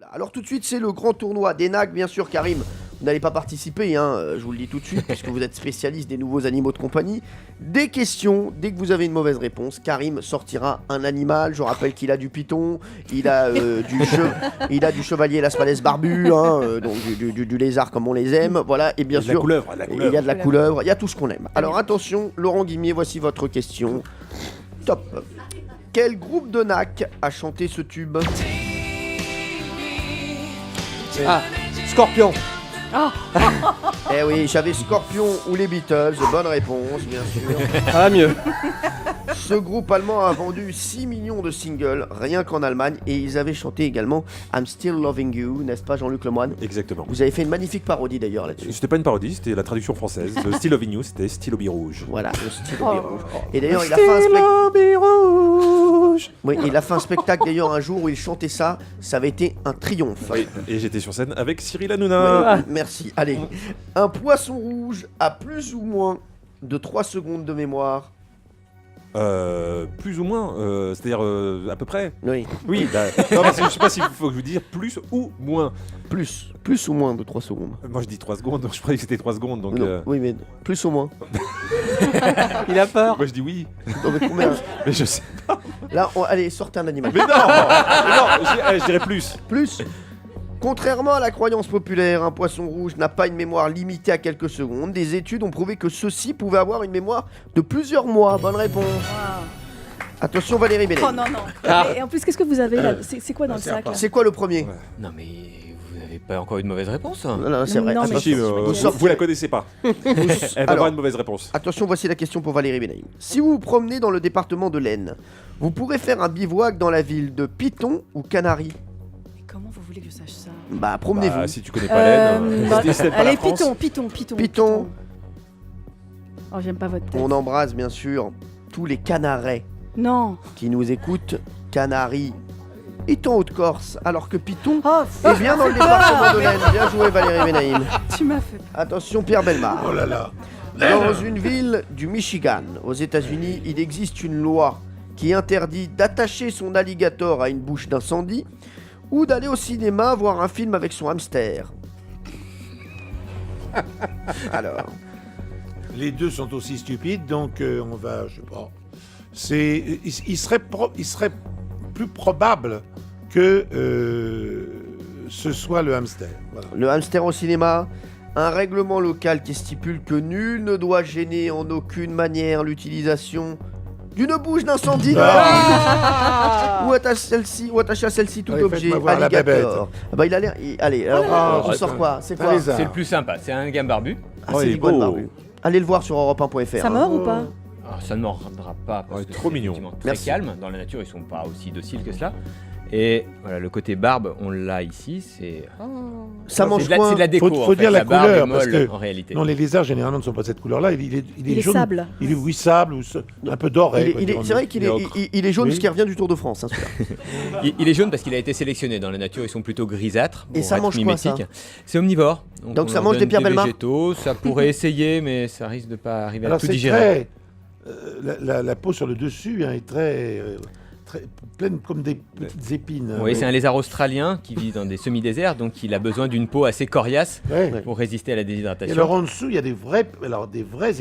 Alors tout de suite, c'est le grand tournoi d'ENAC, bien sûr, Karim. Vous n'allez pas participer, je vous le dis tout de suite, puisque vous êtes spécialiste des nouveaux animaux de compagnie. Des questions, dès que vous avez une mauvaise réponse, Karim sortira un animal. Je rappelle qu'il a du python, il a du chevalier Las Palais barbu, donc du lézard comme on les aime, voilà, et bien sûr, il y a de la couleuvre, il y a tout ce qu'on aime. Alors attention, Laurent Guimier, voici votre question. Top. Quel groupe de NAC a chanté ce tube ? Ah, Scorpion. Eh oui, j'avais Scorpion ou les Beatles, bonne réponse, bien sûr. Ah, mieux. Ce groupe allemand a vendu 6 millions de singles, rien qu'en Allemagne, et ils avaient chanté également I'm Still Loving You, n'est-ce pas Jean-Luc Lemoyne ? Exactement. Vous avez fait une magnifique parodie d'ailleurs là-dessus. C'était pas une parodie, c'était la traduction française. Le Still Loving You, c'était Stylo Rouge. Voilà, le Stylo rouge. Et d'ailleurs, il a fait un spectacle. Oui, il a fait un spectacle d'ailleurs un jour où il chantait ça, ça avait été un triomphe. Oui, et j'étais sur scène avec Cyril Hanouna. Oui, merci. Allez, un poisson rouge a plus ou moins de 3 secondes de mémoire. Plus ou moins, c'est-à-dire à peu près. Oui. Oui, non, mais je sais pas s'il faut que je vous dise plus ou moins. Plus ou moins de 3 secondes. Moi je dis 3 secondes, donc je croyais que c'était 3 secondes. Donc, Non, oui, mais plus ou moins. Il a peur. Moi je dis oui. Non, mais combien ? Mais je sais. Là, allez, sortez un animal. Mais non, je dirais plus. Plus. Contrairement à la croyance populaire, un poisson rouge n'a pas une mémoire limitée à quelques secondes. Des études ont prouvé que ceux-ci pouvaient avoir une mémoire de plusieurs mois. Bonne réponse. Attention Valérie Bénet. Oh non, non. Et en plus, qu'est-ce que vous avez là ? C'est quoi dans le sac là ? C'est quoi le premier ? Non mais vous n'avez pas encore eu de mauvaise réponse. Non, c'est vrai. Non, mais- Attention, Vous la connaissez pas. Elle va Alors- avoir une mauvaise réponse. Attention, voici la question pour Valérie Benaïm. Si vous vous promenez dans le département de l'Aisne, vous pourrez faire un bivouac dans la ville de Python ou Canaries. Mais comment vous voulez que je sache ça ? Bah, promenez-vous. Bah, si tu connais pas l'aide, c'est pas Allez, la France. Python. Python. Oh, j'aime pas votre tête. On embrasse bien sûr tous les Canarais Non. qui nous écoutent. Canaries est en Haute-Corse, alors que Python Oh, est bien dans le département de l'Aisne. Bien joué Valérie Benaïm. tu m'as fait. Attention Pierre Bellemare. Oh là là. Dans une ville du Michigan, aux États-Unis, il existe une loi qui interdit d'attacher son alligator à une bouche d'incendie ou d'aller au cinéma voir un film avec son hamster. Alors, Les deux sont aussi stupides, donc on va, je sais pas. Il serait plus probable que ce soit le hamster. Voilà. le hamster au cinéma, un règlement local qui stipule que nul ne doit gêner en aucune manière l'utilisation d'une bouche d'incendie ou attacher à celle-ci tout Allez, objet faites-moi voir la alligator. Ah bah il a l'air. Allez, alors on sort quoi ? C'est quoi ? lézard. C'est le plus sympa, c'est un gamme barbu. Ah, Oh, c'est il est l'iguane beau. barbu. Allez le voir sur europe1.fr. Ça mord ou pas ? Alors, ça ne mordra pas parce Ouais, que trop c'est mignon. effectivement très Merci. calme. Dans la nature, ils sont pas aussi dociles que cela. Et voilà, le côté barbe, on l'a ici, c'est Ça mange c'est de, quoi ? c'est de la déco. Faut en dire fait. la barbe couleur, est parce molle, que- en réalité. Non, les lézards généralement ne sont pas de cette couleur-là. Il est est jaune. sable. Il est oui sable ou un peu doré. C'est vrai qu'il est, il est jaune, Oui. ce qui revient du Tour de France. Celui-là. Il est jaune parce qu'il a été sélectionné. Dans la nature, ils sont plutôt grisâtres. Et pour ça être mange quoi, ça mimétiques. C'est omnivore. Donc on ça leur mange des donne Pierre Bellemare végétaux. Ça pourrait essayer, mais ça risque de pas arriver Alors à tout c'est digérer. très. La peau sur le dessus est très pleine comme des petites épines. Oui, c'est un lézard australien qui vit dans des semi-déserts, donc il a besoin d'une peau assez coriace Ouais. pour résister à la Et déshydratation. alors en dessous, il y a des vraies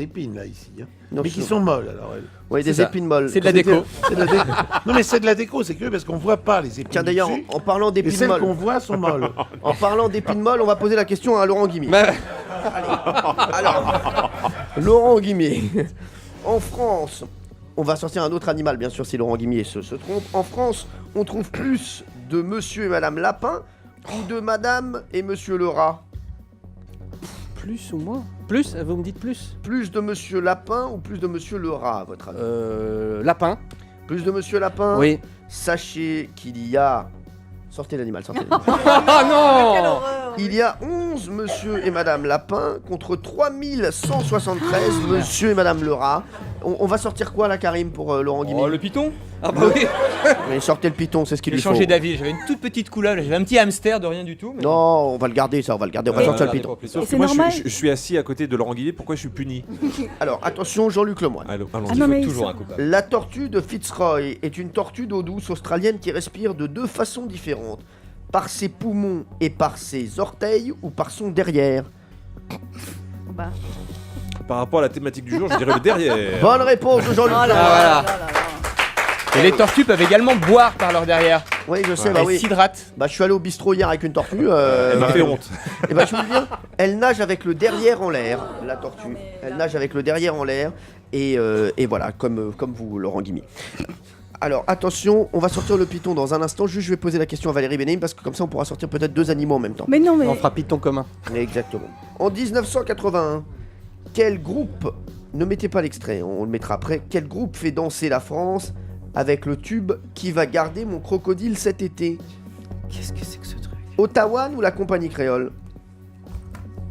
épines là ici, hein. Donc, mais qui sont molles. Alors, Oui, des C'est ça. épines molles. C'est de la déco. c'est de la déco. Non mais c'est de la déco, c'est que parce qu'on voit pas les épines. Tiens, d'ailleurs, dessus, en parlant et d'épines celles qu'on molles, voit sont molles. en parlant d'épines molles, on va poser la question à Laurent Guimier. Bah, Alors, Laurent Guimier, en France, on va sortir un autre animal, bien sûr, si Laurent Guimier se trompe. En France, on trouve plus de Monsieur et Madame Lapin ou de Madame et Monsieur le Rat. plus ou moins ? Plus ? Vous me dites plus ? Plus de Monsieur Lapin ou plus de Monsieur le Rat, à votre avis Lapin. Plus de Monsieur Lapin. Oui. Sachez qu'il y a... Sortez l'animal, sortez l'animal. Ah non ! Il y a 11 Monsieur et Madame Lapin contre 3173 Monsieur et Madame le Rat. On va sortir quoi là, Karim, pour Laurent Guimier Oh, le python. Ah bah oui. Mais sortez le python, c'est ce qu'il J'ai lui faut. changé d'avis. J'avais une toute petite couleuvre. J'avais un petit hamster de rien du tout. Mais... Non, on va le garder, ça, on va le garder. On va sortir le regardez python. pour plus Sauf tard. Et que c'est moi, normal je suis assis à côté de Laurent Guillet, pourquoi je suis puni? Alors, attention, Jean-Luc Lemoyne. Allons, Ah allons-y. non, mais Toujours ça- un coupable. La tortue de Fitzroy est une tortue d'eau douce australienne qui respire de deux façons différentes. Par ses poumons et par ses orteils ou par son derrière? Bah. Par rapport à la thématique du jour, je dirais le derrière. Bonne réponse de Jean-Luc. Oh là Lemoine. là voilà. là là là. Et les tortues peuvent également boire par leur derrière. Oui, je sais, Ouais. bah Elles oui. s'hydratent. Bah, je suis allé au bistrot hier avec une tortue. Elle m'a fait honte. Et bah, je vous le dis, elle nage avec le derrière en l'air, la tortue. Elle nage avec le derrière en l'air. Et voilà, comme vous, Laurent Guimy. Alors, attention, on va sortir le python dans un instant. Juste, je vais poser la question à Valérie Benaim parce que comme ça, on pourra sortir peut-être 2 animaux en même temps. Mais non, mais. On fera python commun. Exactement. En 1981, quel groupe, ne mettez pas l'extrait, on le mettra après, quel groupe fait danser la France avec le tube Qui va garder mon crocodile cet été? Qu'est-ce que c'est que ce truc? Ottawa ou la compagnie créole?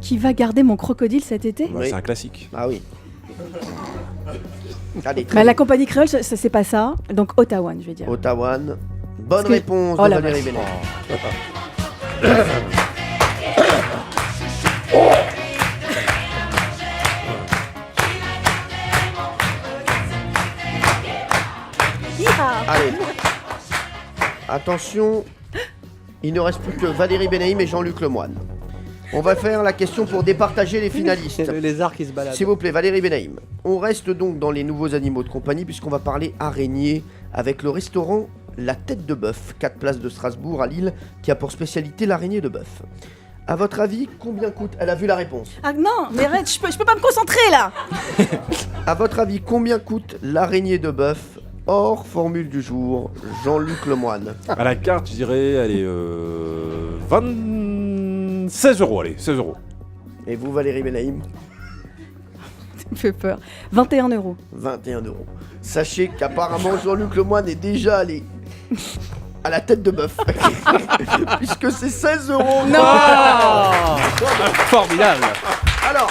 Qui va garder mon crocodile cet été? Bah, Oui. C'est un classique. Ah oui. Allez, Bah, la compagnie créole, ça c'est pas ça. Donc Ottawa, je vais dire. Ottawa. Bonne Parce que- réponse Oh de la Valérie vache. Benaim. Allez. Attention, il ne reste plus que Valérie Benaim et Jean-Luc Lemoine. On va faire la question pour départager les finalistes. C'est le lézard qui se balade. S'il vous plaît, Valérie Benaim. On reste donc dans les nouveaux animaux de compagnie puisqu'on va parler araignée avec le restaurant La Tête de Bœuf, 4 places de Strasbourg à Lille, qui a pour spécialité l'araignée de bœuf. À votre avis, combien coûte... Elle a vu la réponse. Ah non, mais arrête, je peux pas me concentrer là. À votre avis, combien coûte l'araignée de bœuf hors formule du jour? Jean-Luc Lemoine. À la carte, je dirais, allez, 16 euros, allez, 16 euros. Et vous, Valérie Benaim? Ça me fait peur. 21 €. 21 euros. Sachez qu'apparemment Jean-Luc Lemoine est déjà allé à la tête de bœuf. Puisque c'est 16 euros. Formidable. Alors,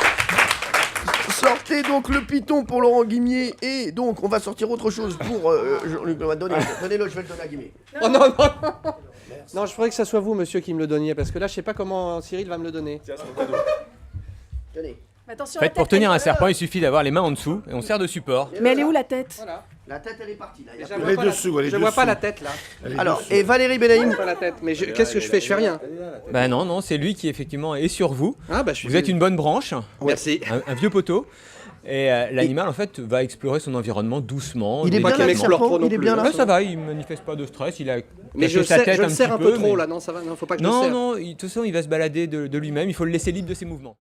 sortez donc le python pour Laurent Guimier. Et donc, on va sortir autre chose pour Jean-Luc Lemoine. Donnez-le, je vais le donner à Guimier. Oh non, non. Non, je ferais que ça soit vous, monsieur, qui me le donniez, parce que là, je sais pas comment Cyril va me le donner. Tenez. Mais attention, En fait, pour tenir un serpent, il suffit d'avoir les mains en dessous et on sert de support. Mais elle est où la tête? Voilà. La tête, elle est partie là. Il y a Je plus- vois Elle est pas la- dessous, elle est Je vois pas dessous. la tête là. Alors, et Valérie Benaim. Je vois pas la tête. Mais qu'est-ce que je fais? Je fais rien. Bah non, non, c'est lui qui effectivement est sur vous. Ah bah je suis. Vous êtes une bonne branche, Merci. un vieux poteau. Et l'animal en fait va explorer son environnement doucement. Il est Dès bien qu'il là, le m'explore serpent. trop non Il est plus, bien hein. là. Ouais, ça va, il manifeste pas de stress, il a Mais caché je sa tête le serre un peu peu, trop mais- là, non, ça va, non, faut pas que je le Non, serre. non, de toute façon il va se balader de lui-même, il faut le laisser libre de ses mouvements.